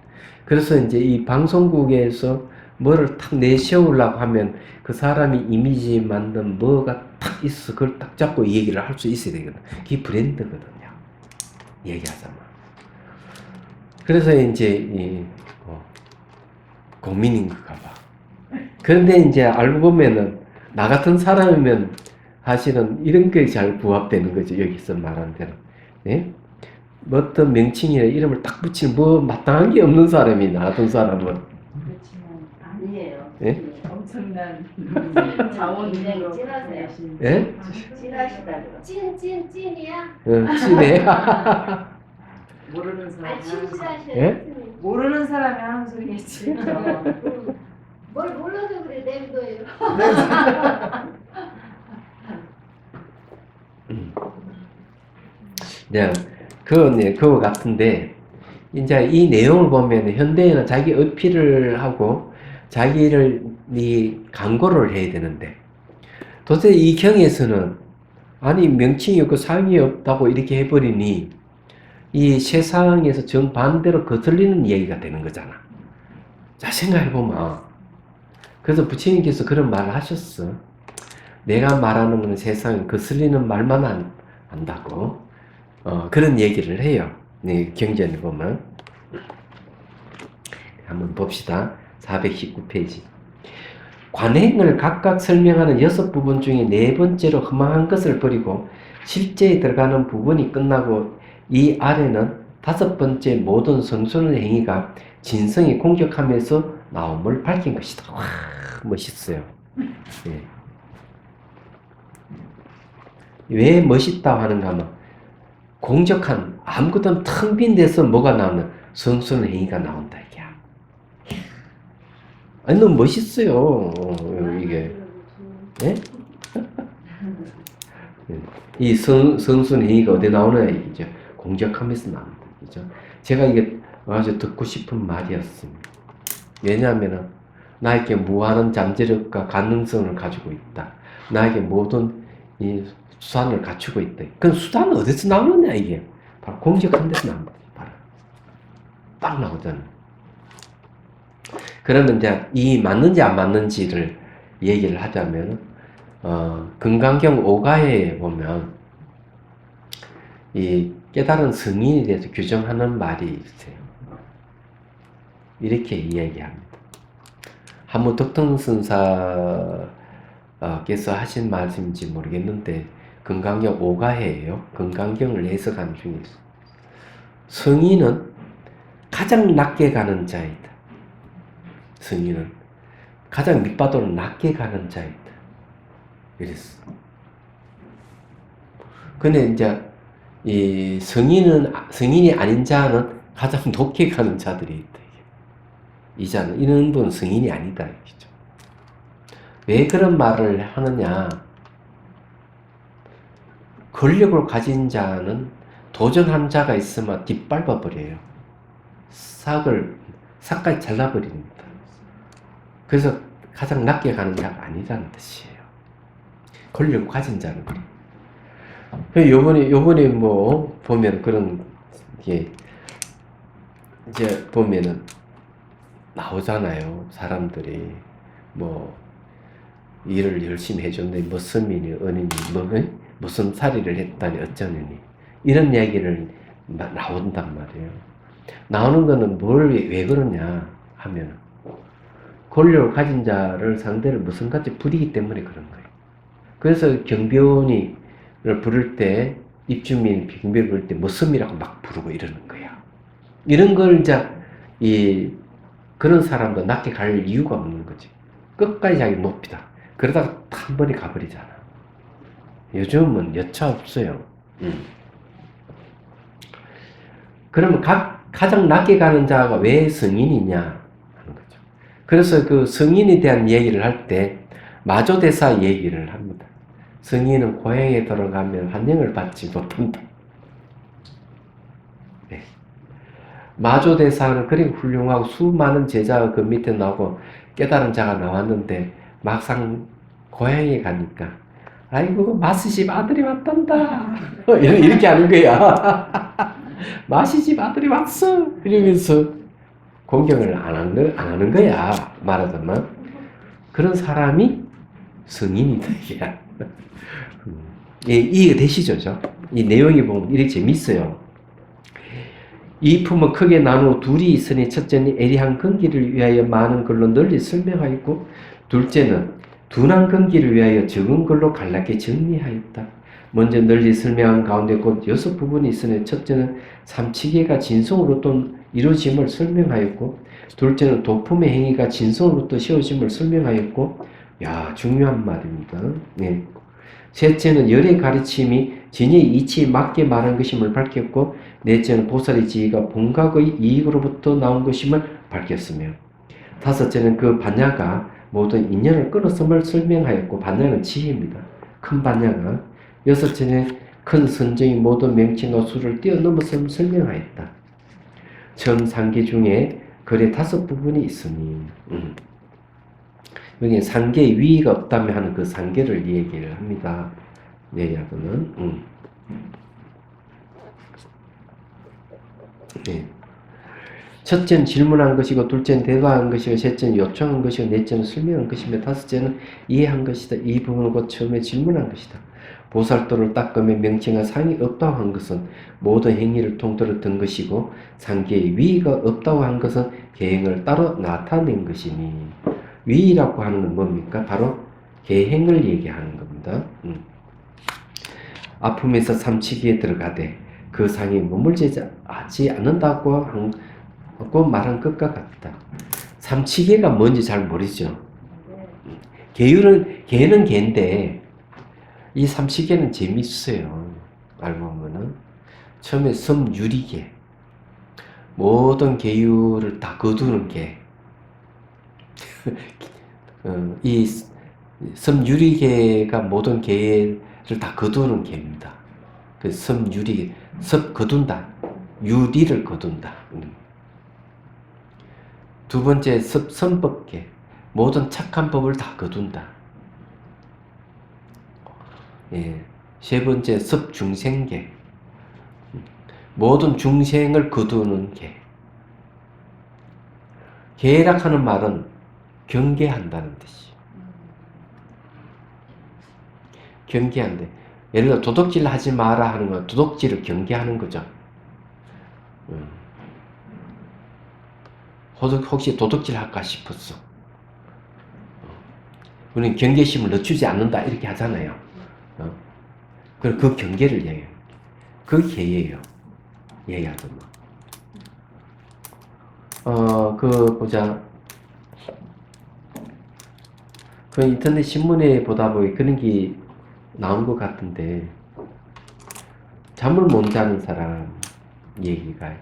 그래서 이제 이 방송국에서 뭐를 탁 내세우려고 하면 그 사람이 이미지 만든 뭐가 탁 있어. 그걸 딱 잡고 이 얘기를 할 수 있어야 되거든. 그게 브랜드거든요. 얘기하자면. 그래서 이제 고민인가 봐. 그런데 이제 알고 보면은 나 같은 사람이면 사실은 이런 게 잘 부합되는 거죠. 여기서 말한 대로. 예? 뭐 어떤 명칭이나 이름을 딱 붙이는 뭐 마땅한 게 없는 사람이 나 같은 사람은. 그렇지만 아니에요. 예? 엄청난 자원으로 찐하세요. 예? 찐하시다. 찐이야? 찐해. 모르는 사람. 친실하셔요. 예? 모르는 사람이 하는 소리겠지. 뭘 몰라서 그래 냅둬요. 네, 그거 같은데, 이제 이 내용을 보면 현대에는 자기 어필을 하고 자기를 광고를 해야 되는데, 도대체 이 경에서는 아니 명칭이 없고 상이 없다고 이렇게 해버리니 이 세상에서 정반대로 거슬리는 얘기가 되는 거잖아. 자, 생각해보면 그래서 부처님께서 그런 말을 하셨어. 내가 말하는 건 세상에 거슬리는 말만 한다고 그런 얘기를 해요. 네, 경전에 보면 한번 봅시다. 419페이지. 관행을 각각 설명하는 6부분 중에 4번째로 허망한 것을 버리고 실제에 들어가는 부분이 끝나고 이 아래는 5번째 모든 성수는 행위가 진성이 공격하면서 나옴을 밝힌 것이다. 와, 멋있어요. 예. 왜 멋있다고 하는가 하면 공적한 아무것도 텅 빈 데서 뭐가 나오는 성수는 행위가 나온다 이게야. 아니 너무 멋있어요. 이게. 예? 이 성수는 행위가 어디 나오느냐 이죠. 공적하면서 나옵니다. 그죠? 제가 이게 아주 듣고 싶은 말이었습니다. 왜냐하면 나에게 무한한 잠재력과 가능성을 가지고 있다. 나에게 모든 이 수단을 갖추고 있다. 그 수단은 어디서 나오느냐 이게 바로 공적한 데서 나옵니다. 바로 딱 나오잖아. 그러면 이제 이 맞는지 안 맞는지를 얘기를 하자면 금강경 5가에 보면 이 깨달은 성인에 대해서 규정하는 말이 있어요. 이렇게 이야기합니다. 한무 덕등선사께서 하신 말씀인지 모르겠는데 금강경 5가해예요. 금강경을 해석한 중에서 성인은 가장 낮게 가는 자이다. 성인은 가장 밑바닥으로 낮게 가는 자이다. 이랬어. 근데 이제 이 성인이 아닌 자는 가장 높게 가는 자들이 있다. 이 자는 이런 분은 성인이 아니다. 이죠. 왜 그런 말을 하느냐? 권력을 가진 자는 도전한 자가 있으면 뒷밟아 버려요. 싹까지 잘라버립니다. 그래서 가장 낮게 가는 자가 아니라는 뜻이에요. 권력을 가진 자는 그래. 요번에 뭐 보면 그런 게 이제 보면은 나오잖아요. 사람들이 뭐 일을 열심히 해줬는데 무슨 민이 은인이 무슨 살이를 했다니 어쩌느니 이런 이야기를 나온단 말이에요. 나오는 거는 왜 그러냐 하면 권력을 가진 자를 상대를 무슨 같이 부리기 때문에 그런 거예요. 그래서 경비원을 부를 때 입주민 경비를 부를 때 무슨이라고 막 부르고 이러는 거야. 이런 걸 이제 그런 사람도 낮게 갈 이유가 없는 거지. 끝까지 자기 높이다. 그러다가 한 번에 가버리잖아. 요즘은 여차 없어요. 그러면 가장 낮게 가는 자가 왜 성인이냐 하는 거죠. 그래서 그 성인에 대한 얘기를 할 때 마조대사 얘기를 합니다. 성인은 고향에 들어가면 환영을 받지 못한다. 네. 마조대사는 그렇게 훌륭하고 수많은 제자가 그 밑에 나오고 깨달은 자가 나왔는데 막상 고향에 가니까 아이고 마스집 아들이 왔단다 이렇게 하는 거야. 마시집 아들이 왔어 이러면서 공경을 안 하는 거야. 말하자면 그런 사람이 성인이다 이게. 이해가 되시죠? 이 내용이 보면 이렇게 재밌어요. 이 품은 크게 나누어 둘이 있으니 첫째는 애리한 근기를 위하여 많은 글로 널리 설명하였고 둘째는 둔한 근기를 위하여 적은 글로 간략히 정리하였다. 먼저 널리 설명한 가운데 곧 6부분이 있으니 첫째는 삼치계가 진성으로부터 이루어짐을 설명하였고 둘째는 도품의 행위가 진성으로부터 세워짐을 설명하였고 중요한 말입니다. 네. 셋째는 열의 가르침이 진의 이치에 맞게 말한 것임을 밝혔고 넷째는 보살의 지혜가 본각의 이익으로부터 나온 것임을 밝혔으며 다섯째는 그 반야가 모든 인연을 끊었음을 설명하였고 반야는 지혜입니다. 큰 반야가 여섯째는 큰 선정이 모든 명칭과 수를 뛰어넘었음을 설명하였다. 전 상계 중에 글의 5부분이 있으니 여기 상계의 위의가 없다면 하는 그 상계를 얘기를 합니다. 내야도는 네. 첫째는 질문한 것이고 둘째는 대답한 것이고 셋째는 요청한 것이고 넷째는 설명한 것이며 다섯째는 이해한 것이다. 이 부분은 곧 처음에 질문한 것이다. 보살도를 닦으며 명칭과 상이 없다고 한 것은 모든 행위를 통틀어 든 것이고 상계의 위의가 없다고 한 것은 계행을 따로 나타낸 것이니 위의라고 하는 건 뭡니까? 바로 계행을 얘기하는 겁니다. 아픔에서 삼치기에 들어가되 그 상이 머물지 않는다고 말한 것과 같다. 삼치계가 뭔지 잘 모르죠. 개는 개인데 이 삼치계는 재밌어요. 알고 보면은 처음에 섬유리계 모든 계율을 다 거두는 계. 이 섬유리계가 모든 계를 다 거두는 계입니다. 그 섬유리, 거둔다. 유리를 거둔다. 두 번째 선법계. 모든 착한 법을 다 거둔다. 예. 세 번째 섭중생계. 모든 중생을 거두는 계. 계락하는 말은 경계한다는 뜻이에요. 경계한다. 예를 들어 도둑질 하지 마라 하는 건 도둑질을 경계하는 거죠. 혹시 도둑질 할까 싶었어. 우리는 경계심을 늦추지 않는다 이렇게 하잖아요. 그 경계를 얘기해요. 그 개예요. 얘기하자면. 보자. 그 인터넷 신문에 보다 보니 그런 게 나온 것 같은데, 잠을 못 자는 사람 얘기가 있다.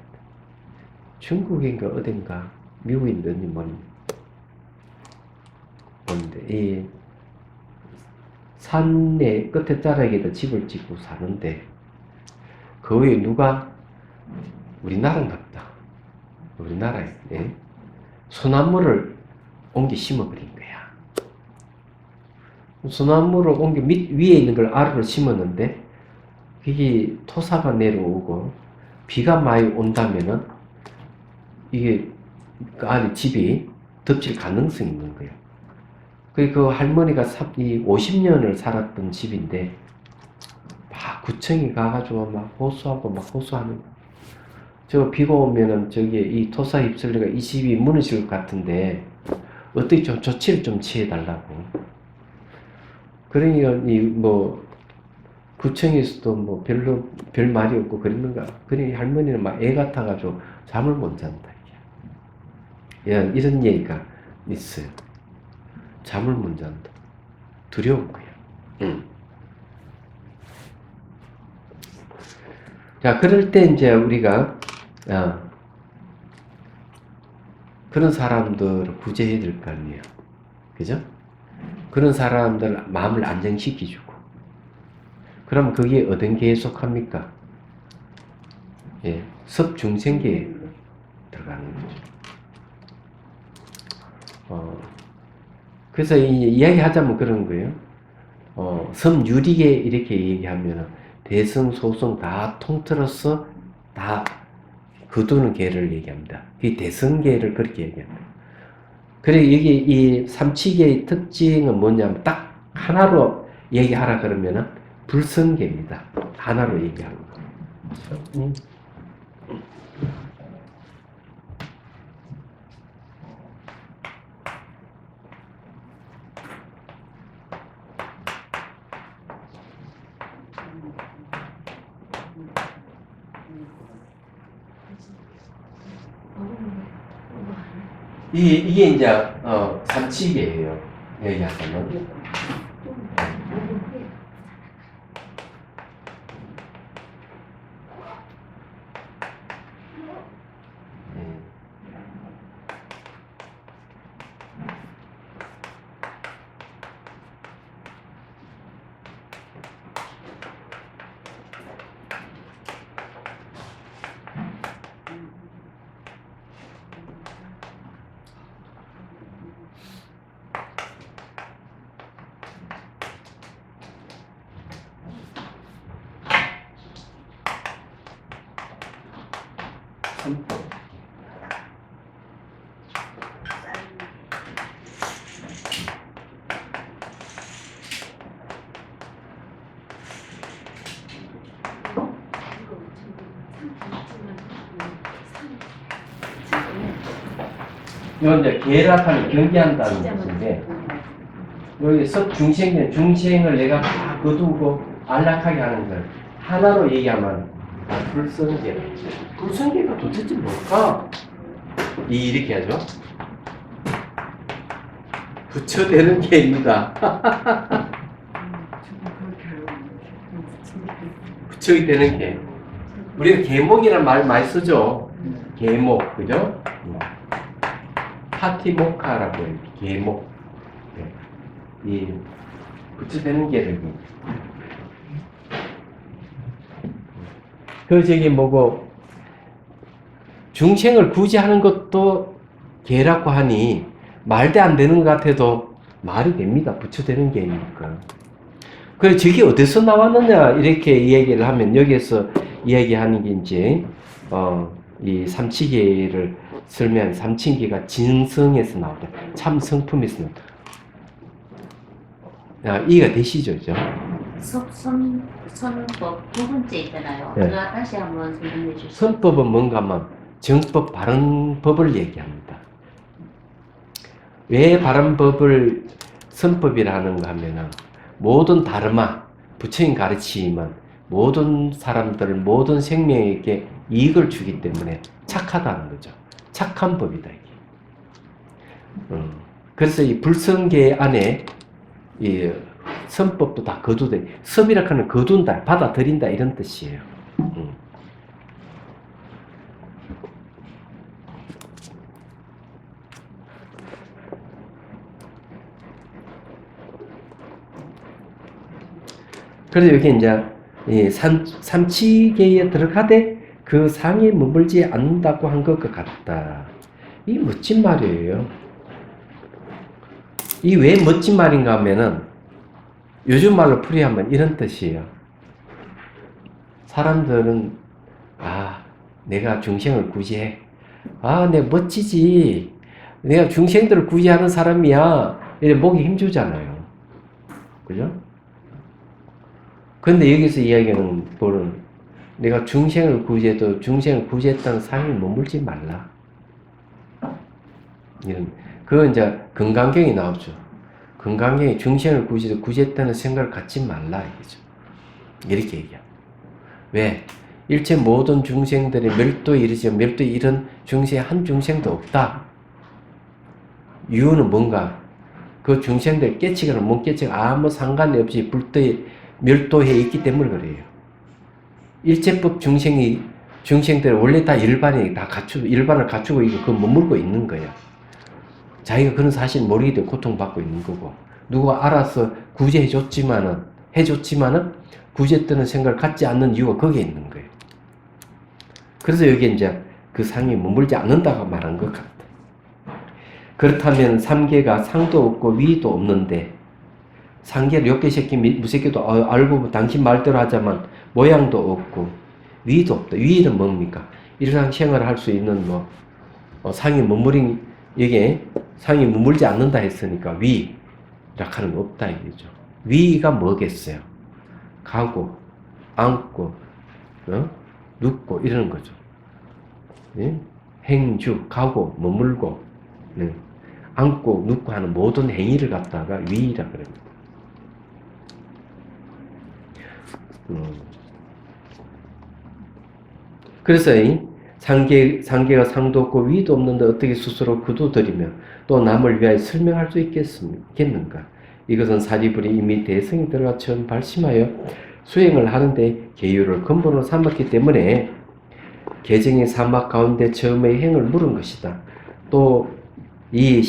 중국인가 어딘가 미국인들이 뭔데, 이 산의 끝에 자락에다 집을 짓고 사는데, 그 위에 누가 우리나라인가 보다. 우리나라에 소나무를 옮겨 심어버린 거야. 소나무를 옮겨 위에 있는 걸 아래로 심었는데, 그게 토사가 내려오고 비가 많이 온다면은 이게 그 안에 집이 덮칠 가능성이 있는 거예요. 그 할머니가 50년을 살았던 집인데, 막 구청에 가가지고 막 호소하고 막 호소하는 거예요. 저 비가 오면은 저기에 이 토사 휩쓸려가 이 집이 무너질 것 같은데 어떻게 좀 조치를 좀 취해달라고. 그러니까 구청에서도 뭐 별 말이 없고 그랬는가. 그러니 할머니는 막 애 같아가지고 잠을 못 잔다. 이런 얘기가 있어요. 잠을 못 잔다. 두려운 거예요. 자, 그럴 때 이제 우리가 그런 사람들을 구제해야 될 거 아니에요. 그죠? 그런 사람들 마음을 안정시켜주고. 그럼 그게 어떤 계에 속합니까? 예, 섭중생계에 들어가는 거죠. 그래서 이야기하자면 그런 거예요. 섬유리계 이렇게 얘기하면 대성, 소성 다 통틀어서 다 거두는 계를 얘기합니다. 이 대성계를 그렇게 얘기합니다. 그래, 여기 이 삼치계의 특징은 뭐냐면 딱 하나로 얘기하라 그러면은 불성계입니다. 하나로 얘기하는 거. 이게 이제 삼치계예요. 얘기하자면. 이건 이제 계락하는 경계한다는 것인데, 여기 섭중생은 중생을 내가 다 거두고 안락하게 하는 걸 하나로 얘기하면 불성계. 불성계가 도대체 뭘까? 이렇게 하죠. 부처되는 계입니다. 부처이 되는 계. 우리가 계목이라는 말 많이 쓰죠. 계목, 그죠? 파티모카라고 해요. 계목. 이 부처되는 계를. 저기 뭐고 중생을 구제하는 것도 계라고 하니 말도 안 되는 것 같아도 말이 됩니다. 부처되는 계니까. 그래 저게 어디서 나왔느냐 이렇게 이야기를 하면 여기에서 이야기하는 게 이제 이 삼치계를 설명한 삼치계가 진성에서 나오다. 참 성품에서 나오다. 이해가 되시죠? 그죠? 선법 두 번째 있잖아요. 네. 그거 다시 한번 설명해 주시죠. 선법은 뭔가 하면 정법, 바른 법을 얘기합니다. 왜 바른 법을 선법이라 하는가 하면은 모든 다르마, 부처님 가르침은 모든 사람들, 모든 생명에게 이익을 주기 때문에 착하다는 거죠. 착한 법이다, 이게. 그래서 이 불성계 안에 이 선법도 다 거두되, 섬이라 하는 거둔다, 받아들인다, 이런 뜻이에요. 그래서 여기 이제 이 삼치계에 들어가되 그 상에 머물지 않는다고 한 것 같다. 이 멋진 말이에요. 이 왜 멋진 말인가 하면은 요즘 말로 풀이하면 이런 뜻이에요. 사람들은 내가 중생을 구제해. 내 멋지지. 내가 중생들을 구제하는 사람이야. 이래 목에 힘주잖아요. 그죠? 근데 여기서 이야기하는 보는 내가 중생을 구제해도 중생을 구제했다는 상에 머물지 말라. 이런 그건 이제 금강경이 나오죠. 금강경이 중생을 구제해도 구제했다는 생각을 갖지 말라 이거죠. 이렇게 얘기해요. 왜? 일체 모든 중생들이 멸도에 이르지 멸도에 이른 중생 한 중생도 없다. 이유는 뭔가? 그 중생들 깨치거나 못 깨치거나 아무 상관이 없이 불도에 멸도해 있기 때문에 그래요. 일체법 중생들 원래 다 일반을 갖추고 있고 그 머물고 있는 거야. 자기가 그런 사실 모르기 때문에 고통받고 있는 거고, 누가 알아서 구제해줬지만은 구제했다는 생각을 갖지 않는 이유가 거기에 있는 거예요. 그래서 여기 이제 그 상에 머물지 않는다고 말한 것 같아. 그렇다면 삼계가 상도 없고 위도 없는데, 상계를 욕계새끼 무새끼도 알고 당신 말대로 하자만 모양도 없고 위도 없다. 위는 뭡니까? 일상생활을 할 수 있는 상이 머무린 여기에 상이 머물지 않는다 했으니까 위라 하는 거 없다 이거죠. 위가 뭐겠어요? 가고 앉고 눕고 이러는 거죠. 네? 행주 가고 머물고 앉고 눕고 하는 모든 행위를 갖다가 위라 그럽니다. 그래서 상계가 상도 없고 위도 없는데 어떻게 스스로 거두들이며 또 남을 위하여 설명할 수 있겠는가? 이것은 사리불이 이미 대성이 들어가 처음 발심하여 수행을 하는데 계율을 근본으로 삼았기 때문에 개정의 사막 가운데 처음의 행을 물은 것이다. 또 이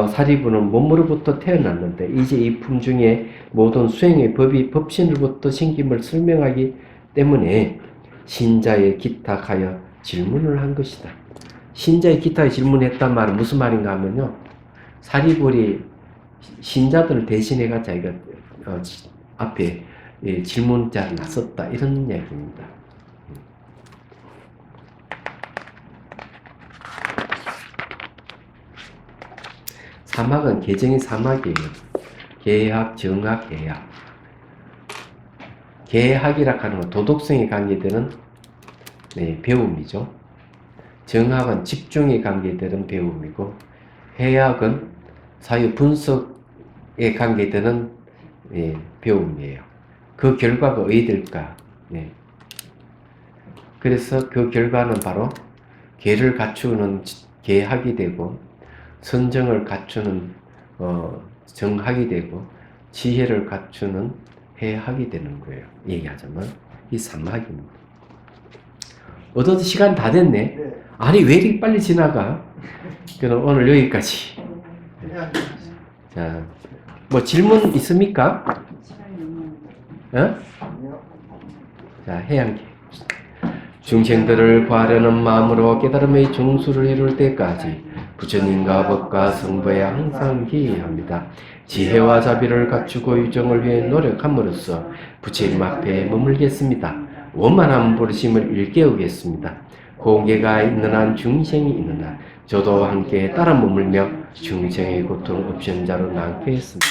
사리부는 몸으로부터 태어났는데 이제 이 품중에 모든 수행의 법이 법신으로부터 생김을 설명하기 때문에 신자의 기탁하여 질문을 한 것이다. 신자의 기탁에 질문했단 말은 무슨 말인가 하면요, 사리불이 신자들을 대신해가 자기가 앞에 질문자를 나섰다 이런 이야기입니다. 사막은 개정의 사막이에요. 계학, 정학, 해학. 계학이라 하는 건 도덕성에 관계되는 배움이죠. 정학은 집중에 관계되는 배움이고, 해학은 사유 분석에 관계되는 배움이에요. 그 결과가 어디 될까? 그래서 그 결과는 바로 계를 갖추는 계학이 되고, 선정을 갖추는 정학이 되고, 지혜를 갖추는 해학이 되는 거예요. 얘기하자면 이 삼학입니다. 어느덧 시간 다 됐네. 아니 왜 이렇게 빨리 지나가? 그럼 오늘 여기까지. 자, 뭐 질문 있습니까? 자, 해양계. 중생들을 구하려는 마음으로 깨달음의 정수를 이룰 때까지 부처님과 법과 성부에 항상 기합니다. 지혜와 자비를 갖추고 유정을 위해 노력함으로써 부처님 앞에 머물겠습니다. 원만한 부르심을 일깨우겠습니다. 공개가 있는 한 중생이 있는 한 저도 함께 따라 머물며 중생의 고통 없이는 자로 남게 했습니다.